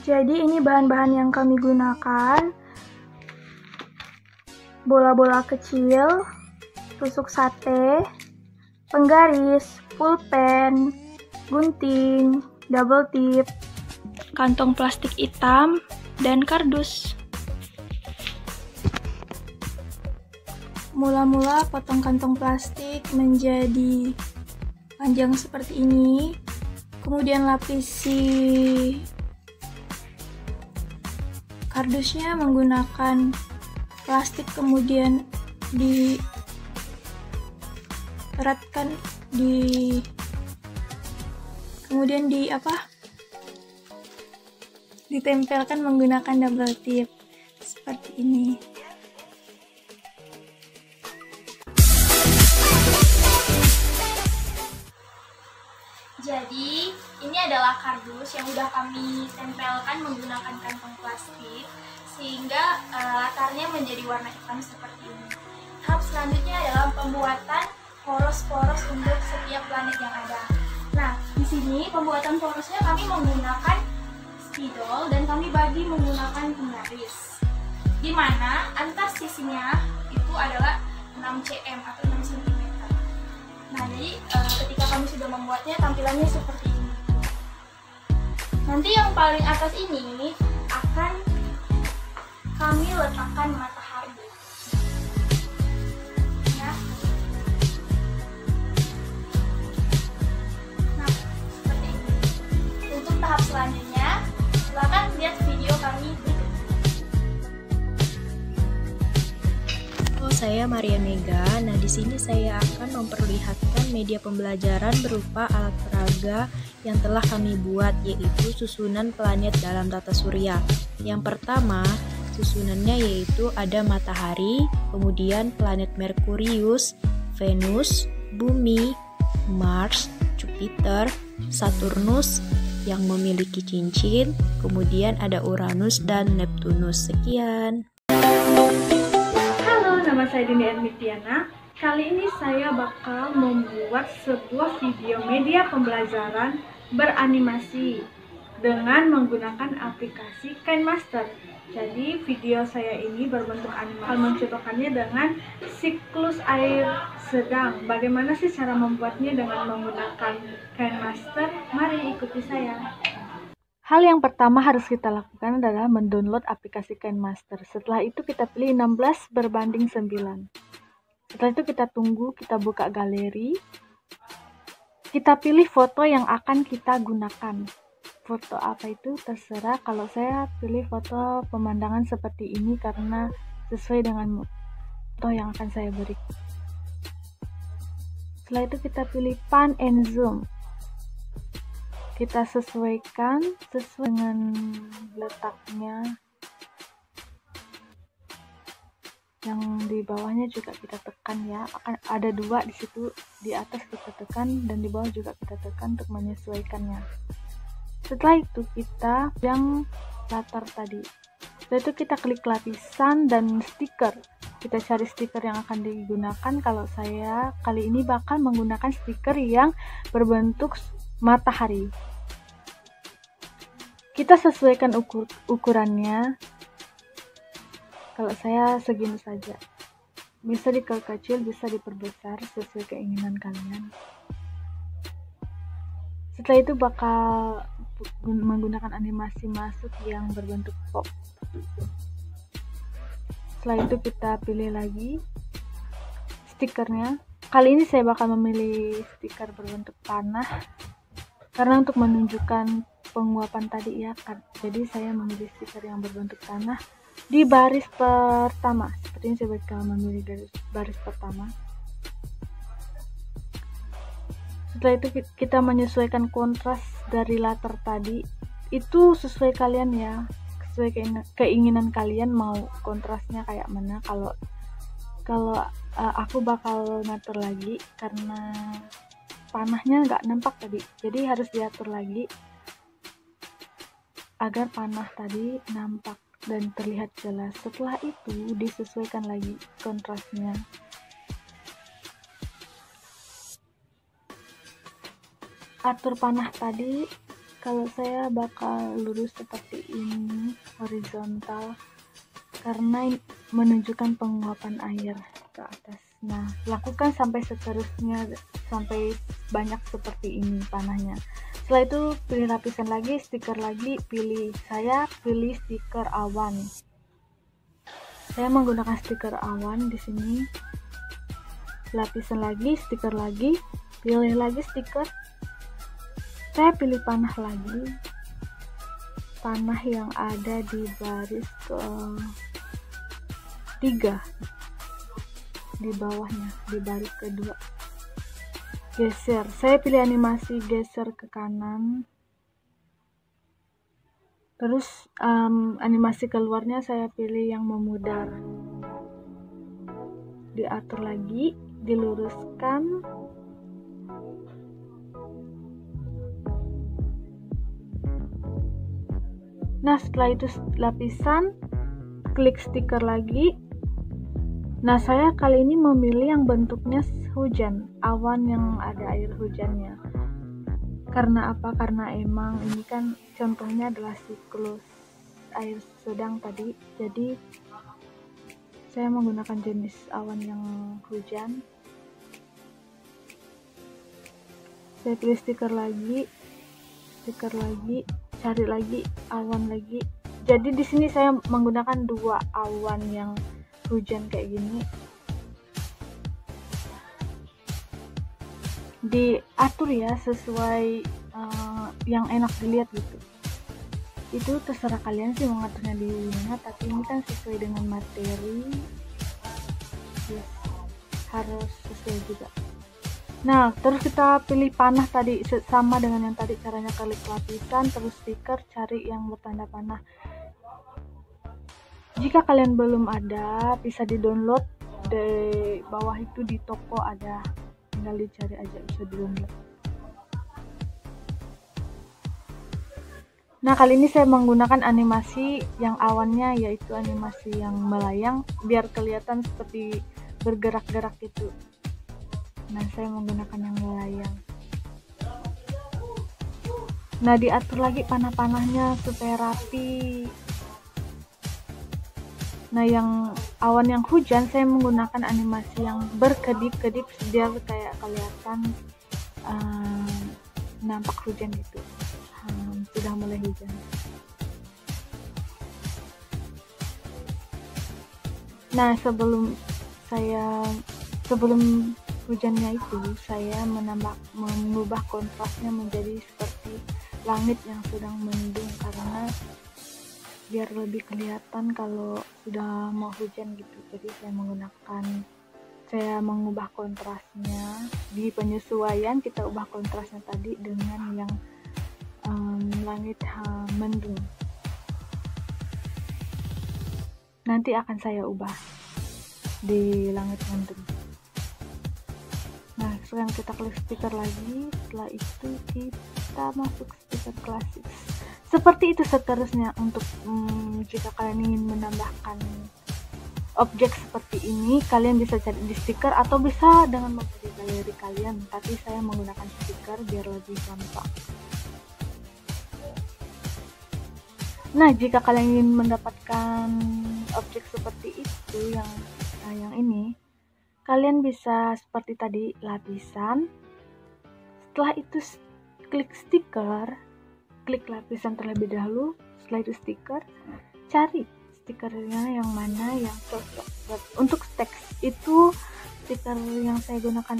Jadi ini bahan-bahan yang kami gunakan: bola-bola kecil, tusuk sate, penggaris, pulpen, gunting, double tip, kantong plastik hitam, dan kardus. Mula-mula potong kantong plastik menjadi panjang seperti ini, kemudian lapisi kardusnya menggunakan plastik, kemudian dieratkan ditempelkan menggunakan double tip seperti ini. Jadi ini adalah kardus yang udah kami tempelkan menggunakan kantong plastik sehingga latarnya menjadi warna hitam seperti ini. Tahap selanjutnya adalah pembuatan poros-poros untuk setiap planet yang ada. Nah, di sini pembuatan porosnya kami menggunakan spidol dan kami bagi menggunakan penggaris, di mana antar sisinya itu adalah 6 cm atau 6 cm. Nah, jadi ketika kami sudah membuatnya, tampilannya seperti ini. Nanti yang paling atas ini akan kami letakkan matahari. Ya. Nah, seperti ini. Untuk tahap selanjutnya, silakan lihat video kami berikut. Saya Maria Mega. Nah, di sini saya akan memperlihatkan media pembelajaran berupa alat peraga yang telah kami buat, yaitu susunan planet dalam tata surya. Yang pertama, susunannya yaitu ada matahari, kemudian planet Merkurius, Venus, Bumi, Mars, Jupiter, Saturnus yang memiliki cincin, kemudian ada Uranus dan Neptunus. Sekian. Nama saya Dinda Ermitiana. Kali ini saya bakal membuat sebuah video media pembelajaran beranimasi dengan menggunakan aplikasi KineMaster. Jadi video saya ini berbentuk animasi, mencontohkannya dengan siklus air sedang. Bagaimana sih cara membuatnya dengan menggunakan KineMaster? Mari ikuti saya. Hal yang pertama harus kita lakukan adalah mendownload aplikasi KineMaster. Setelah itu kita pilih 16 berbanding 9. Setelah itu kita tunggu, kita buka galeri. Kita pilih foto yang akan kita gunakan. Foto apa itu terserah, kalau saya pilih foto pemandangan seperti ini karena sesuai dengan foto yang akan saya beri. Setelah itu kita pilih pan and zoom. Kita sesuaikan sesuai dengan letaknya. Yang di bawahnya juga kita tekan ya. Akan ada 2 di situ, di atas kita tekan dan di bawah juga kita tekan untuk menyesuaikannya. Setelah itu kita yang latar tadi. Setelah itu kita klik lapisan dan stiker. Kita cari stiker yang akan digunakan. Kalau saya kali ini bakal menggunakan stiker yang berbentuk matahari. Kita sesuaikan ukurannya. Kalau saya segini saja. Bisa dikecil, bisa diperbesar sesuai keinginan kalian. Setelah itu bakal menggunakan animasi masuk yang berbentuk pop. Setelah itu kita pilih lagi stikernya. Kali ini saya bakal memilih stiker berbentuk panah karena untuk menunjukkan penguapan tadi ya kan. Jadi saya memilih stiker yang berbentuk tanah di baris pertama. Seperti ini saya bakal memilih baris pertama. Setelah itu kita menyesuaikan kontras dari latar tadi. Itu sesuai kalian ya, sesuai keinginan kalian mau kontrasnya kayak mana. Kalau aku bakal ngatur lagi karena panahnya nggak nampak tadi, jadi harus diatur lagi agar panah tadi nampak dan terlihat jelas. Setelah itu disesuaikan lagi kontrasnya. Atur panah tadi Kalau saya bakal lurus seperti ini, horizontal, karena menunjukkan penguapan air ke atas. Nah, lakukan sampai seterusnya, sampai banyak seperti ini panahnya. Setelah itu pilih lapisan lagi, stiker lagi, saya pilih stiker awan. Saya menggunakan stiker awan di sini. Lapisan lagi, stiker lagi, pilih lagi stiker. Saya pilih panah lagi, panah yang ada di baris ke-3 di bawahnya, di baris kedua. Geser, saya pilih animasi geser ke kanan, terus animasi keluarnya saya pilih yang memudar. Diatur lagi, diluruskan. Nah, setelah itu lapisan, klik stiker lagi. Nah, saya kali ini memilih yang bentuknya hujan, awan yang ada air hujannya. Karena apa? Karena emang ini kan contohnya adalah siklus air sedang tadi. Jadi saya menggunakan jenis awan yang hujan. Saya pilih stiker lagi, cari lagi awan lagi. Jadi di sini saya menggunakan 2 awan yang hujan kayak gini. Diatur ya sesuai yang enak dilihat gitu. Itu terserah kalian sih mau ngaturnya di mana, tapi ini kan sesuai dengan materi. Yes, harus sesuai juga. Nah, terus kita pilih panah tadi, sama dengan yang tadi caranya, klik lapisan, terus stiker, cari yang bertanda panah. Jika kalian belum ada, bisa di-download di bawah itu, di toko ada, tinggal dicari aja, bisa di-download. Nah, kali ini saya menggunakan animasi yang awannya, yaitu animasi yang melayang, biar kelihatan seperti bergerak-gerak gitu. Nah, saya menggunakan yang melayang. Nah, diatur lagi panah-panahnya supaya rapi. Nah, yang awan yang hujan saya menggunakan animasi yang berkedip-kedip biar kayak kelihatan nampak hujan gitu. Sudah mulai hujan. Nah, sebelum hujannya itu, saya mengubah kontrasnya menjadi seperti langit yang sedang mendung, karena biar lebih kelihatan kalau sudah mau hujan gitu. Jadi saya mengubah kontrasnya di penyesuaian, kita ubah kontrasnya tadi dengan yang langit mendung. Nanti akan saya ubah di langit mendung. Nah, sekarang kita klik stiker lagi. Setelah itu kita masuk stiker klasik. Seperti itu seterusnya. Untuk jika kalian ingin menambahkan objek seperti ini, kalian bisa cari di stiker atau bisa dengan memilih galeri kalian, tapi saya menggunakan stiker biar lebih gampang. Nah, jika kalian ingin mendapatkan objek seperti itu yang ini, kalian bisa seperti tadi, lapisan. Setelah itu klik stiker, klik lapisan terlebih dahulu. Setelah itu stiker, cari stikernya yang mana yang cocok. Untuk teks itu, stiker yang saya gunakan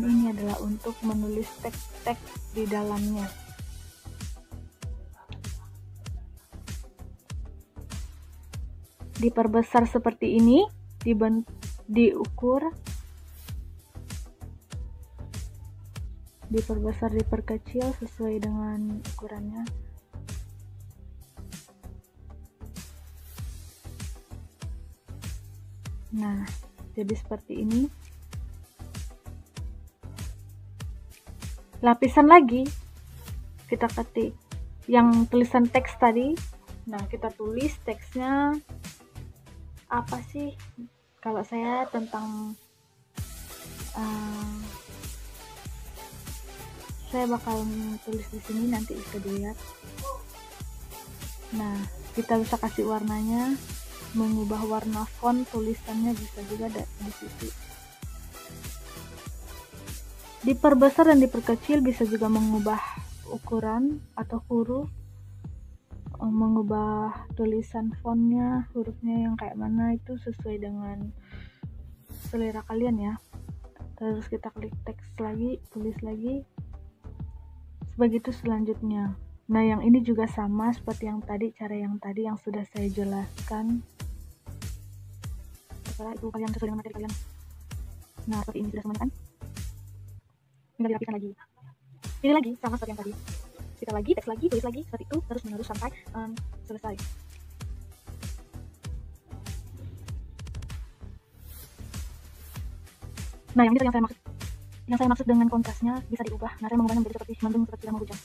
ini adalah untuk menulis teks di dalamnya. Diperbesar seperti ini, diukur, diperbesar, diperkecil sesuai dengan ukurannya. Nah, jadi seperti ini. Lapisan lagi, kita ketik yang tulisan teks tadi. Nah, kita tulis teksnya apa sih? Kalau saya tentang Saya bakal tulis di sini, nanti bisa dilihat. Nah, kita bisa kasih warnanya, mengubah warna font tulisannya bisa juga di situ. Diperbesar dan diperkecil, bisa juga mengubah ukuran atau huruf, mengubah tulisan fontnya, hurufnya yang kayak mana, itu sesuai dengan selera kalian ya. Terus kita klik teks lagi, tulis lagi. Begitu selanjutnya. Nah, yang ini juga sama seperti yang tadi, cara yang tadi yang sudah saya jelaskan. Setelah itu kalian sesuai dengan materi kalian. Nah, seperti ini sudah semuanya kan? Tinggal dirapikan lagi. Ini lagi sama seperti yang tadi. Kita lagi, teks lagi, tulis lagi, seperti itu terus menerus sampai selesai. Nah, yang ini yang saya maksud. Yang saya maksud dengan kontrasnya bisa diubah. Nah, saya mengubahnya menjadi seperti mendung, seperti tidak hujan.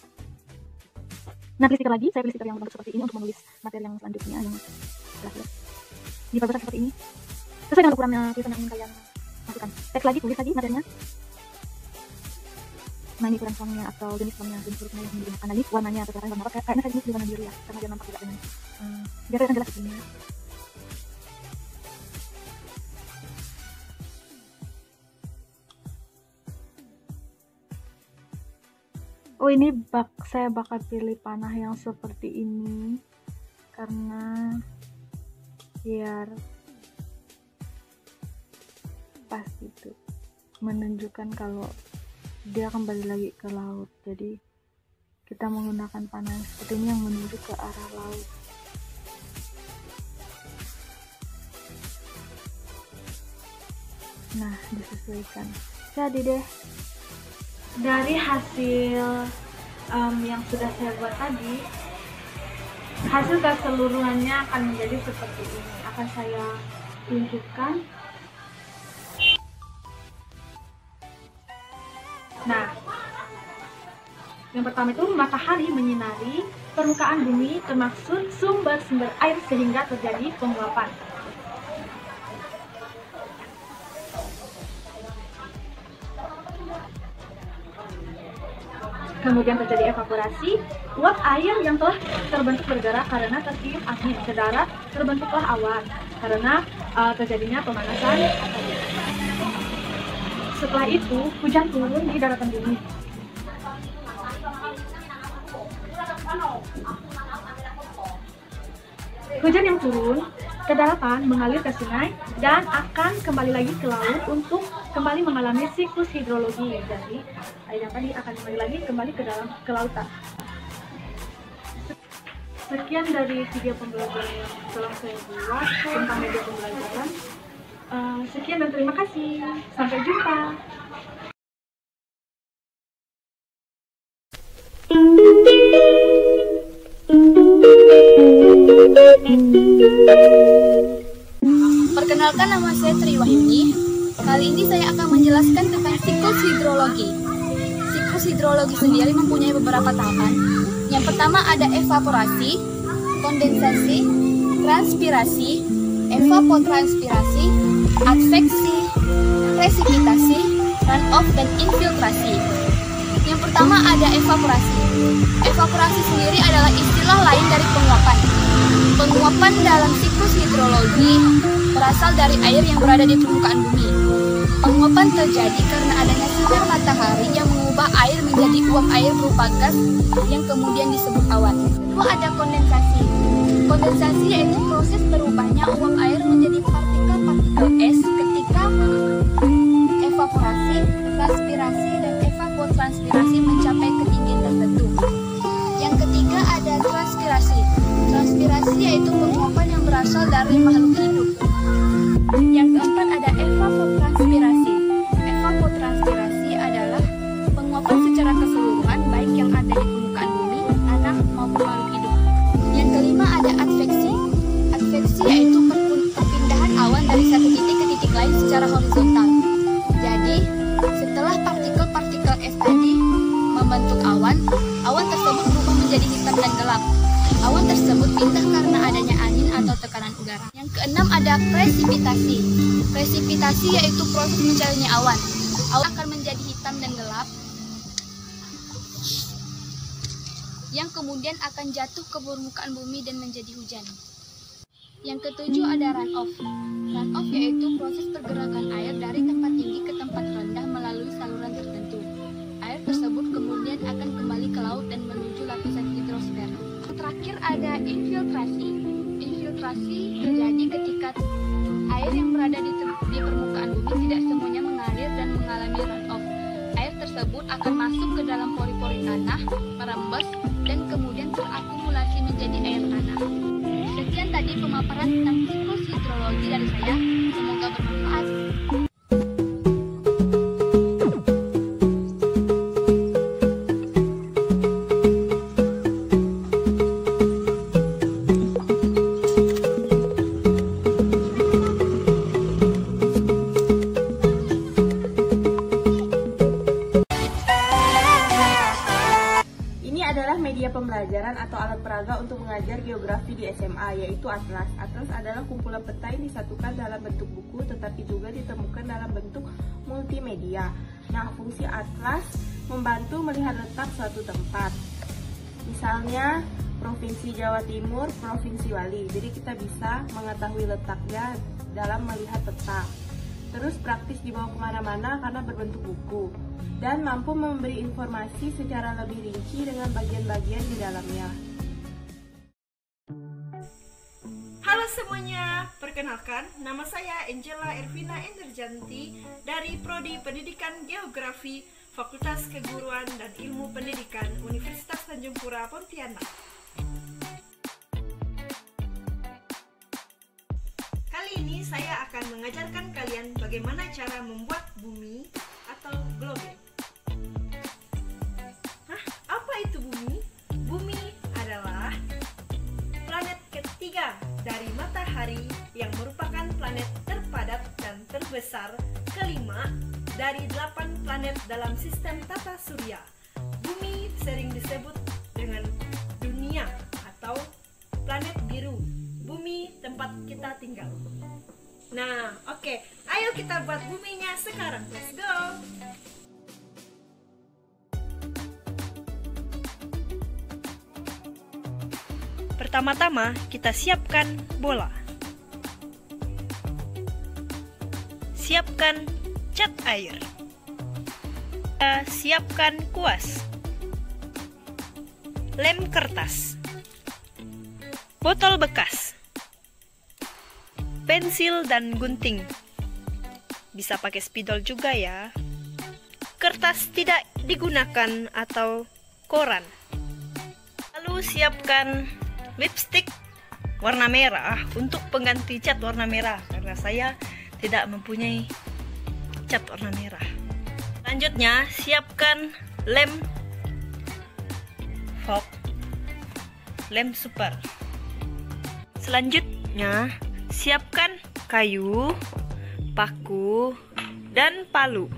Nah, pilih stiker lagi. Saya pilih stiker yang berbentuk seperti ini untuk menulis materi yang selanjutnya yang terakhir. Diperbesar seperti ini. Sesuai dengan ukuran tulisan yang ingin kalian masukkan. Teks lagi, tulis lagi materinya. Nah, ini ukuran fontnya atau jenis fontnya, jenis hurufnya yang digunakan. Nah, ini warnanya atau warna apa? Kayaknya saya pilih warna biru ya, karena dia nampak juga dengan. Biar saya akan jelas ini. Oh, ini saya bakal pilih panah yang seperti ini karena biar pas gitu, menunjukkan kalau dia kembali lagi ke laut. Jadi kita menggunakan panah seperti ini yang menuju ke arah laut. Nah, disesuaikan. Jadi deh, dari hasil yang sudah saya buat tadi, hasil keseluruhannya akan menjadi seperti ini. Akan saya tunjukkan. Nah, yang pertama itu matahari menyinari permukaan bumi termasuk sumber-sumber air sehingga terjadi penguapan. Kemudian terjadi evaporasi, uap air yang telah terbentuk bergerak karena tertiup angin ke darat, terbentuklah awan karena terjadinya pemanasan. Setelah itu, hujan turun di daratan bumi. Hujan yang turun ke daratan mengalir ke sungai dan akan kembali lagi ke laut untuk kembali mengalami siklus hidrologi. Jadi air yang tadi akan kembali ke lautan. Sekian dari video pembelajaran yang telah saya buat tentang media pembelajaran. Sekian dan terima kasih. Sampai jumpa. Perkenalkan, nama saya Tri Wahyuni. Kali ini saya akan menjelaskan tentang siklus hidrologi. Siklus hidrologi sendiri mempunyai beberapa tahapan. Yang pertama ada evaporasi, kondensasi, transpirasi, evapotranspirasi, adveksi, presipitasi, runoff, dan infiltrasi. Yang pertama ada evaporasi. Evaporasi sendiri adalah istilah lain dari penguapan. Penguapan dalam siklus hidrologi berasal dari air yang berada di permukaan bumi. Penguapan terjadi karena adanya sinar matahari yang mengubah air menjadi uap air berupa gas yang kemudian disebut awan. Kedua ada kondensasi. Kondensasi yaitu proses berubahnya uap air menjadi partikel-partikel es ketika evaporasi, transpirasi, dan evapotranspirasi mencapai ketinggian tertentu. Yang ketiga ada transpirasi. Transpirasi yaitu penguapan yang berasal dari makhluk hidup. Yang keempat ada evapotranspirasi. Evapotranspirasi adalah penguapan secara keseluruhan baik yang ada di permukaan bumi, tanah maupun makhluk hidup. Yang kelima ada adveksi. Adveksi yaitu perpindahan awan dari satu titik ke titik lain secara horizontal. Jadi, setelah partikel-partikel es tadi membentuk awan, awan tersebut berubah menjadi hitam dan gelap. Awan tersebut pindah karena adanya angin atau tekanan udara. Yang keenam ada presipitasi. Presipitasi yaitu proses mencarinya awan. Awan akan menjadi hitam dan gelap yang kemudian akan jatuh ke permukaan bumi dan menjadi hujan. Yang ketujuh ada runoff. Runoff yaitu proses pergerakan air dari tempat tinggi ke tempat rendah melalui saluran tertentu. Air tersebut kemudian akan kembali ke laut dan menuju lapisan hidrosfer. Terakhir ada infiltrasi. Infiltrasi terjadi ketika air yang berada di permukaan bumi tidak semuanya mengalir dan mengalami runoff. Air tersebut akan masuk ke dalam pori-pori tanah, merembes, dan kemudian terakumulasi menjadi air tanah. Sekian tadi pemaparan tentang siklus hidrologi dari saya. Semoga bermanfaat. Adalah media pembelajaran atau alat peraga untuk mengajar geografi di SMA, yaitu atlas. Atlas adalah kumpulan peta yang disatukan dalam bentuk buku, tetapi juga ditemukan dalam bentuk multimedia. Nah, fungsi atlas membantu melihat letak suatu tempat. Misalnya, Provinsi Jawa Timur, Provinsi Bali. Jadi kita bisa mengetahui letaknya dalam melihat peta. Terus praktis dibawa kemana-mana karena berbentuk buku. Dan mampu memberi informasi secara lebih rinci dengan bagian-bagian di dalamnya. Halo semuanya, perkenalkan nama saya Angela Ervina Enderjanti dari Prodi Pendidikan Geografi Fakultas Keguruan dan Ilmu Pendidikan Universitas Tanjung Pura Pontianak. Kali ini saya akan mengajarkan kalian bagaimana cara membuat bumi atau globe. Apa itu bumi? Bumi adalah planet ketiga dari matahari yang merupakan planet terpadat dan terbesar kelima dari 8 planet dalam sistem tata surya. Bumi sering disebut dengan dunia atau planet biru. Bumi tempat kita tinggal. Nah, oke. Ayo kita buat buminya sekarang. Let's go! Pertama-tama, kita siapkan bola. Siapkan cat air. Kita siapkan kuas. Lem kertas. Botol bekas. Pensil dan gunting. Bisa pakai spidol juga ya. Kertas tidak digunakan atau koran. Lalu siapkan lipstik warna merah untuk pengganti cat warna merah karena saya tidak mempunyai cat warna merah. Selanjutnya siapkan lem fog, lem super. Selanjutnya siapkan kayu, paku, dan palu.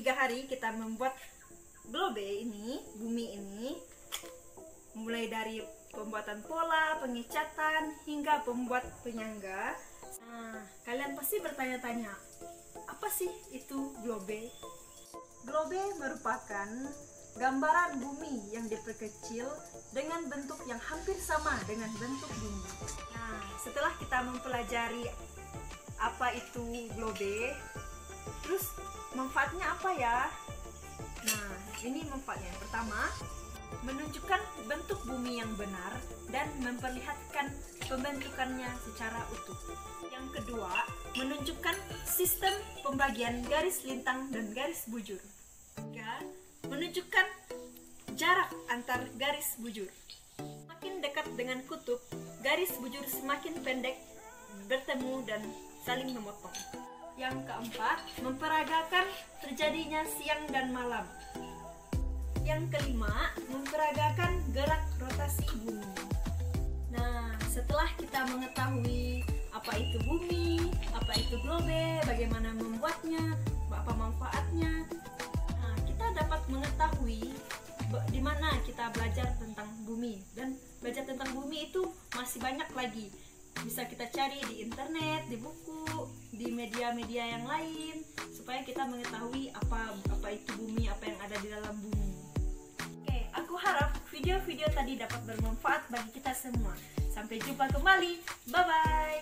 3 hari kita membuat globe ini, bumi ini, mulai dari pembuatan pola, pengecatan, hingga pembuat penyangga. Nah, kalian pasti bertanya-tanya, apa sih itu globe? Globe merupakan gambaran bumi yang diperkecil dengan bentuk yang hampir sama dengan bentuk bumi. Nah, setelah kita mempelajari apa itu globe, terus manfaatnya apa ya? Nah, ini manfaatnya. Yang pertama, menunjukkan bentuk bumi yang benar dan memperlihatkan pembentukannya secara utuh. Yang kedua, menunjukkan sistem pembagian garis lintang dan garis bujur. Tiga, menunjukkan jarak antar garis bujur. Semakin dekat dengan kutub, garis bujur semakin pendek, bertemu dan saling memotong. Yang keempat, memperagakan terjadinya siang dan malam. Yang kelima, memperagakan gerak rotasi bumi. Nah, setelah kita mengetahui apa itu bumi, apa itu globe, bagaimana membuatnya, apa manfaatnya, nah, kita dapat mengetahui di mana kita belajar tentang bumi. Dan belajar tentang bumi itu masih banyak lagi. Bisa kita cari di internet, di buku, di media-media yang lain, supaya kita mengetahui apa itu bumi, apa yang ada di dalam bumi. Oke, aku harap video-video tadi dapat bermanfaat bagi kita semua. Sampai jumpa kembali. Bye-bye.